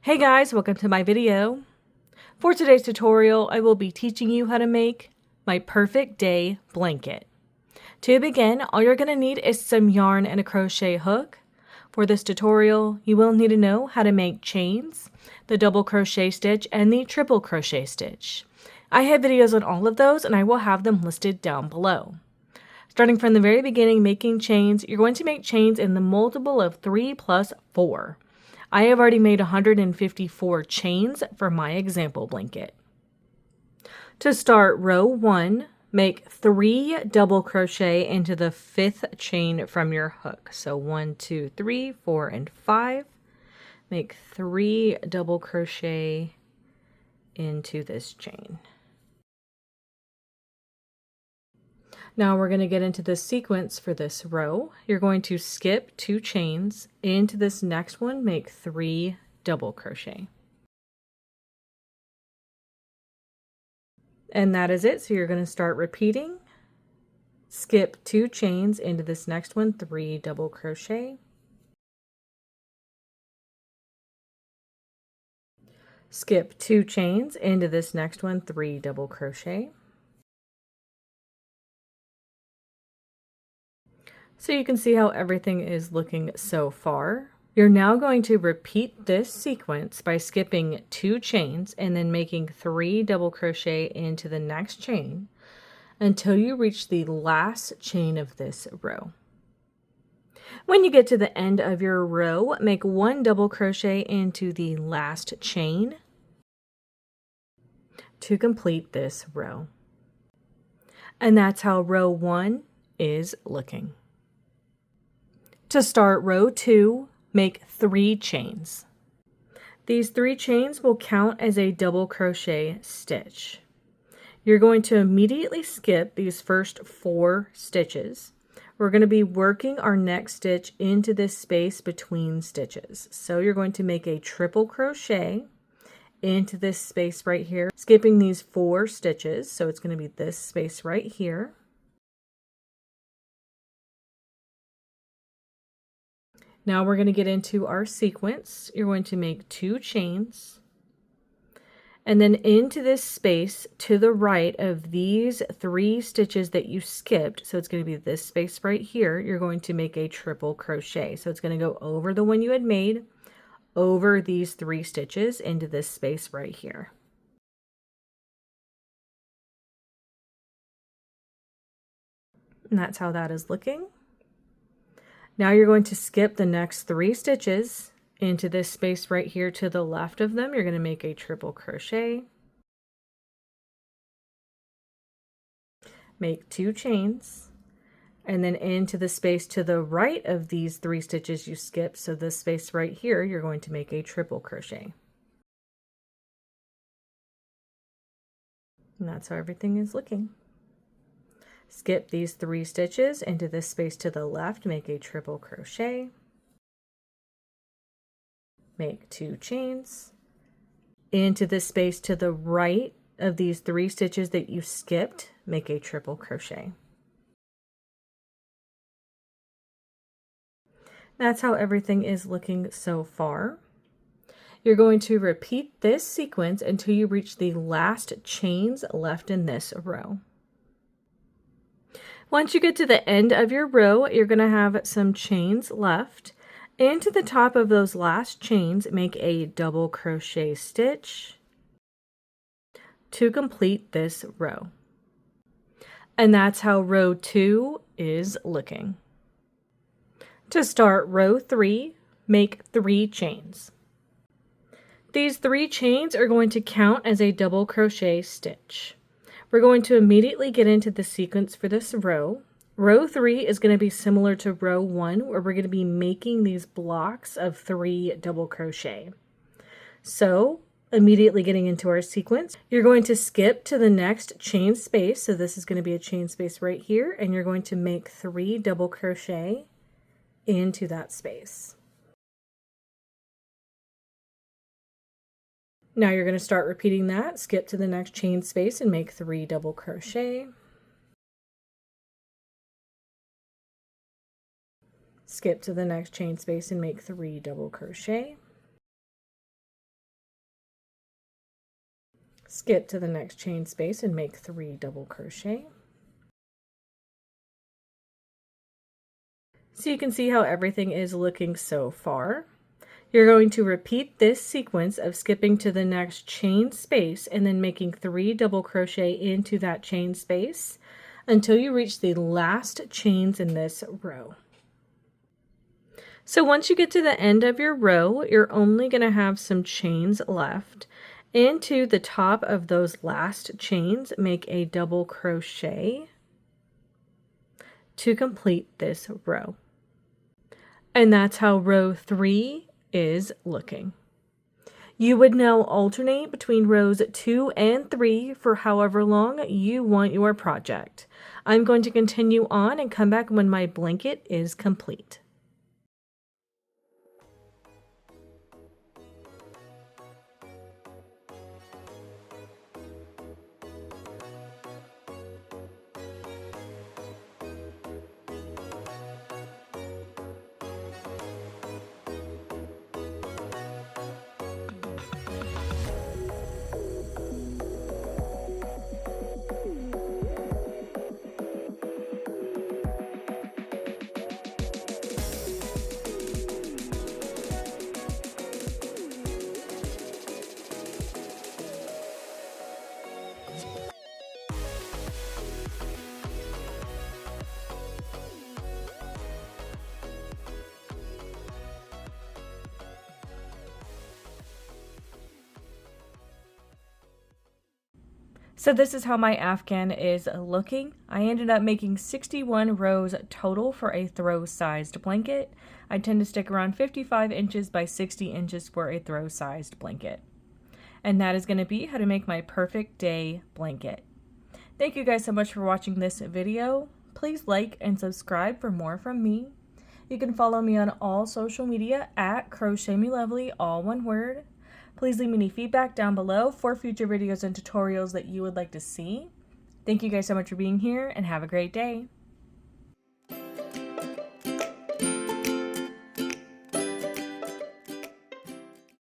Hey guys, welcome to my video. For today's tutorial, I will be teaching you how to make my perfect day blanket. To begin, all you're going to need is some yarn and a crochet hook. For this tutorial, you will need to know how to make chains, the double crochet stitch, and the triple crochet stitch. I have videos on all of those and I will have them listed down below. Starting from the very beginning, making chains, you're going to make chains in the multiple of 3 plus 4. I have already made 154 chains for my example blanket. To start row 1, make 3 double crochet into the 5th chain from your hook. So 1, 2, 3, 4, and 5. Make 3 double crochet into this chain. Now we're going to get into the sequence for this row. You're going to skip 2 chains. Into this next one, make 3 double crochet. And that is it. So you're going to start repeating. Skip 2 chains into this next one, 3 double crochet. Skip 2 chains into this next one, 3 double crochet. So you can see how everything is looking so far. You're now going to repeat this sequence by skipping 2 chains and then making 3 double crochet into the next chain until you reach the last chain of this row. When you get to the end of your row, make 1 double crochet into the last chain to complete this row. And that's how row 1 is looking. To start row 2, make 3 chains. These 3 chains will count as a double crochet stitch. You're going to immediately skip these first 4 stitches. We're going to be working our next stitch into this space between stitches. So you're going to make a triple crochet into this space right here, skipping these 4 stitches. So it's going to be this space right here. Now we're going to get into our sequence. You're going to make 2 chains and then into this space to the right of these 3 stitches that you skipped. So it's going to be this space right here. You're going to make a triple crochet. So it's going to go over the one you had made, over these 3 stitches into this space right here. And that's how that is looking. Now you're going to skip the next 3 stitches into this space right here to the left of them. You're going to make a triple crochet, make 2 chains, and then into the space to the right of these 3 stitches you skipped. So this space right here, you're going to make a triple crochet. And that's how everything is looking. Skip these 3 stitches into this space to the left, make a triple crochet, make 2 chains, into this space to the right of these 3 stitches that you skipped, make a triple crochet. That's how everything is looking so far. You're going to repeat this sequence until you reach the last chains left in this row. Once you get to the end of your row, you're going to have some chains left. Into the top of those last chains, make a double crochet stitch to complete this row. And that's how row 2 is looking. To start row 3, make 3 chains. These 3 chains are going to count as a double crochet stitch. We're going to immediately get into the sequence for this row. Row 3 is going to be similar to row 1, where we're going to be making these blocks of 3 double crochet. So, immediately getting into our sequence, you're going to skip to the next chain space. So this is going to be a chain space right here, and you're going to make 3 double crochet into that space. Now you're going to start repeating that. Skip to the next chain space and make 3 double crochet. Skip to the next chain space and make 3 double crochet. Skip to the next chain space and make 3 double crochet. So you can see how everything is looking so far. You're going to repeat this sequence of skipping to the next chain space and then making 3 double crochet into that chain space until you reach the last chains in this row. So once you get to the end of your row, you're only going to have some chains left. Into the top of those last chains, make a double crochet to complete this row. And that's how row 3 is looking. You would now alternate between rows 2 and 3 for however long you want your project. I'm going to continue on and come back when my blanket is complete. So this is how my Afghan is looking. I ended up making 61 rows total for a throw-sized blanket. I tend to stick around 55 inches by 60 inches for a throw-sized blanket. And that is going to be how to make my perfect day blanket. Thank you guys so much for watching this video. Please like and subscribe for more from me. You can follow me on all social media at Crochet Me Lovely, all one word. Please leave me any feedback down below for future videos and tutorials that you would like to see. Thank you guys so much for being here and have a great day.